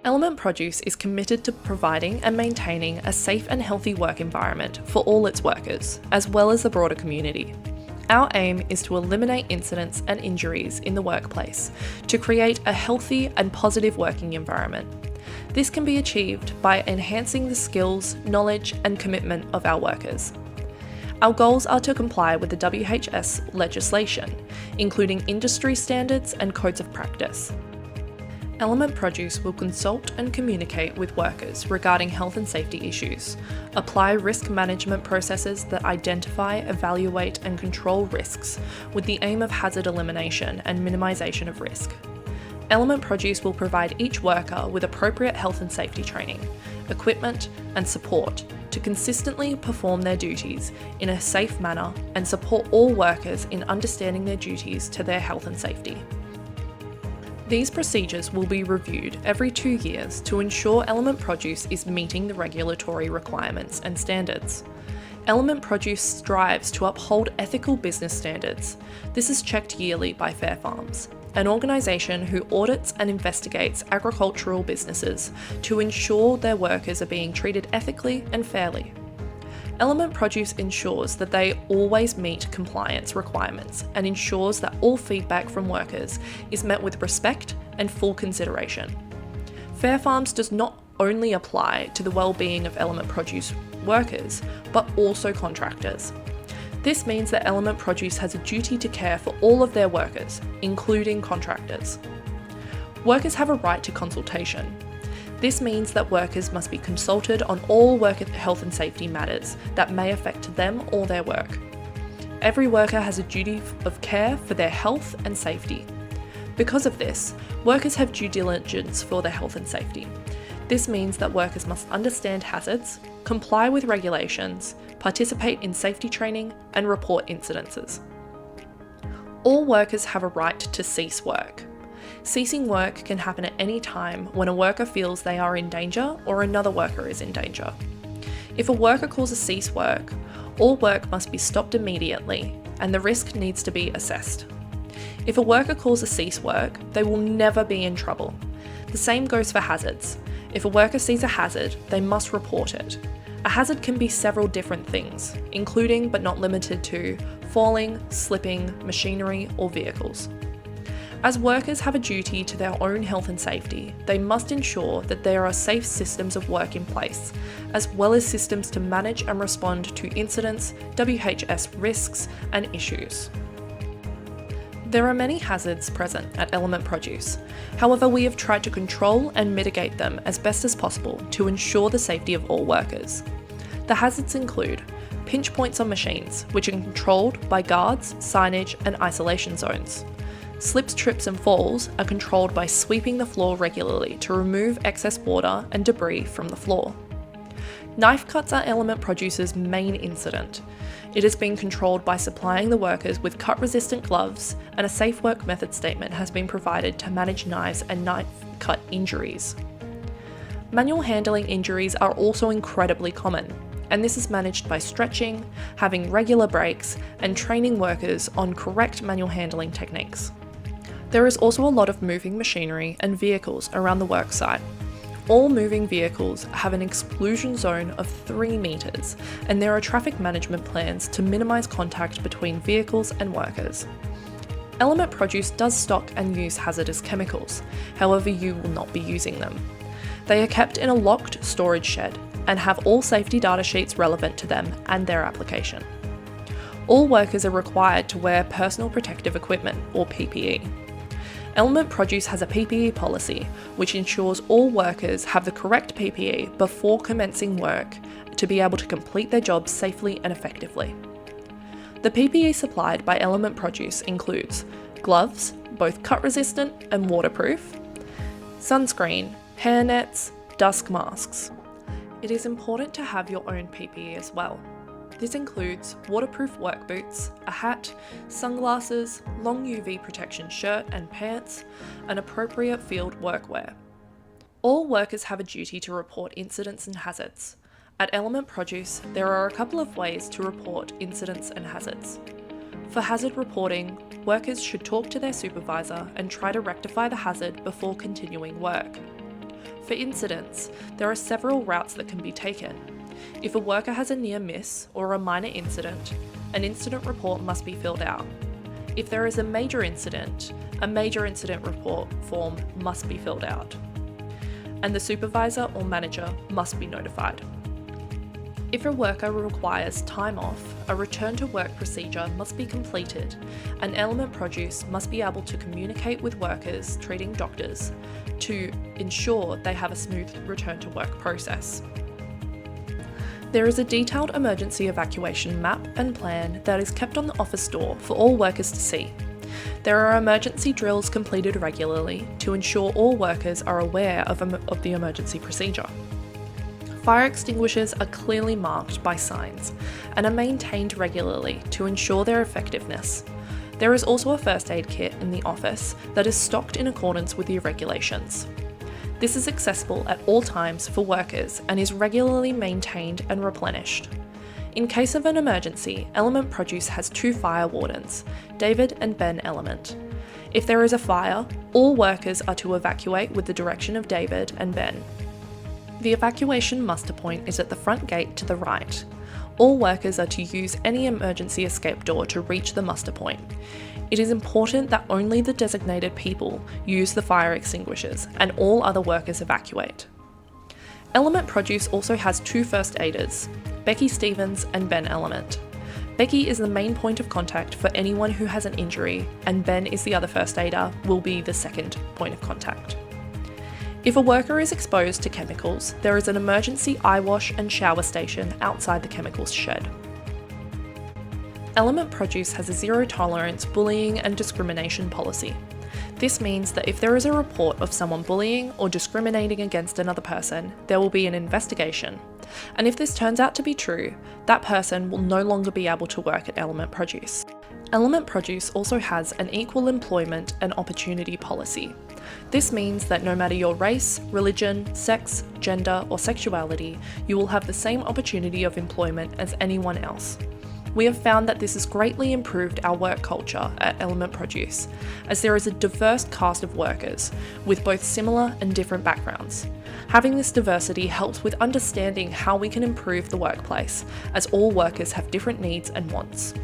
Ellement Produce is committed to providing and maintaining a safe and healthy work environment for all its workers, as well as the broader community. Our aim is to eliminate incidents and injuries in the workplace to create a healthy and positive working environment. This can be achieved by enhancing the skills, knowledge, and commitment of our workers. Our goals are to comply with the WHS legislation, including industry standards and codes of practice. Ellement Produce will consult and communicate with workers regarding health and safety issues, apply risk management processes that identify, evaluate, and control risks with the aim of hazard elimination and minimisation of risk. Ellement Produce will provide each worker with appropriate health and safety training, equipment, and support to consistently perform their duties in a safe manner and support all workers in understanding their duties to their health and safety. These procedures will be reviewed every 2 years to ensure Ellement Produce is meeting the regulatory requirements and standards. Ellement Produce strives to uphold ethical business standards. This is checked yearly by Fair Farms, an organisation who audits and investigates agricultural businesses to ensure their workers are being treated ethically and fairly. Ellement Produce ensures that they always meet compliance requirements and ensures that all feedback from workers is met with respect and full consideration. Fair Farms does not only apply to the well-being of Ellement Produce workers, but also contractors. This means that Ellement Produce has a duty to care for all of their workers, including contractors. Workers have a right to consultation. This means that workers must be consulted on all worker health and safety matters that may affect them or their work. Every worker has a duty of care for their health and safety. Because of this, workers have due diligence for their health and safety. This means that workers must understand hazards, comply with regulations, participate in safety training, and report incidences. All workers have a right to cease work. Ceasing work can happen at any time when a worker feels they are in danger or another worker is in danger. If a worker calls a cease work, all work must be stopped immediately and the risk needs to be assessed. If a worker calls a cease work, they will never be in trouble. The same goes for hazards. If a worker sees a hazard, they must report it. A hazard can be several different things, including but not limited to falling, slipping, machinery, or vehicles. As workers have a duty to their own health and safety, they must ensure that there are safe systems of work in place, as well as systems to manage and respond to incidents, WHS risks, and issues. There are many hazards present at Ellement Produce. However, we have tried to control and mitigate them as best as possible to ensure the safety of all workers. The hazards include pinch points on machines, which are controlled by guards, signage, and isolation zones. Slips, trips, and falls are controlled by sweeping the floor regularly to remove excess water and debris from the floor. Knife cuts are Ellement Produce's main incident. It has been controlled by supplying the workers with cut-resistant gloves, and a safe work method statement has been provided to manage knives and knife cut injuries. Manual handling injuries are also incredibly common, and this is managed by stretching, having regular breaks, and training workers on correct manual handling techniques. There is also a lot of moving machinery and vehicles around the work site. All moving vehicles have an exclusion zone of 3 metres, and there are traffic management plans to minimise contact between vehicles and workers. Ellement Produce does stock and use hazardous chemicals, however you will not be using them. They are kept in a locked storage shed and have all safety data sheets relevant to them and their application. All workers are required to wear personal protective equipment, or PPE. Ellement Produce has a PPE policy, which ensures all workers have the correct PPE before commencing work to be able to complete their jobs safely and effectively. The PPE supplied by Ellement Produce includes gloves, both cut-resistant and waterproof, sunscreen, hairnets, dust masks. It is important to have your own PPE as well. This includes waterproof work boots, a hat, sunglasses, long UV protection shirt and pants, and appropriate field workwear. All workers have a duty to report incidents and hazards. At Ellement Produce, there are a couple of ways to report incidents and hazards. For hazard reporting, workers should talk to their supervisor and try to rectify the hazard before continuing work. For incidents, there are several routes that can be taken. If a worker has a near miss or a minor incident, an incident report must be filled out. If there is a major incident report form must be filled out. And the supervisor or manager must be notified. If a worker requires time off, a return to work procedure must be completed, and Ellement Produce must be able to communicate with workers treating doctors to ensure they have a smooth return to work process. There is a detailed emergency evacuation map and plan that is kept on the office door for all workers to see. There are emergency drills completed regularly to ensure all workers are aware of the emergency procedure. Fire extinguishers are clearly marked by signs and are maintained regularly to ensure their effectiveness. There is also a first aid kit in the office that is stocked in accordance with the regulations. This is accessible at all times for workers and is regularly maintained and replenished. In case of an emergency, Ellement Produce has 2 fire wardens, David and Ben Ellement. If there is a fire, all workers are to evacuate with the direction of David and Ben. The evacuation muster point is at the front gate to the right. All workers are to use any emergency escape door to reach the muster point. It is important that only the designated people use the fire extinguishers and all other workers evacuate. Ellement Produce also has 2 first aiders, Becky Stevens and Ben Ellement. Becky is the main point of contact for anyone who has an injury, and Ben is the other first aider, will be the second point of contact. If a worker is exposed to chemicals, there is an emergency eye wash and shower station outside the chemicals shed. Ellement Produce has a zero tolerance bullying and discrimination policy. This means that if there is a report of someone bullying or discriminating against another person, there will be an investigation. And if this turns out to be true, that person will no longer be able to work at Ellement Produce. Ellement Produce also has an equal employment and opportunity policy. This means that no matter your race, religion, sex, gender, or sexuality, you will have the same opportunity of employment as anyone else. We have found that this has greatly improved our work culture at Ellement Produce, as there is a diverse cast of workers with both similar and different backgrounds. Having this diversity helps with understanding how we can improve the workplace, as all workers have different needs and wants.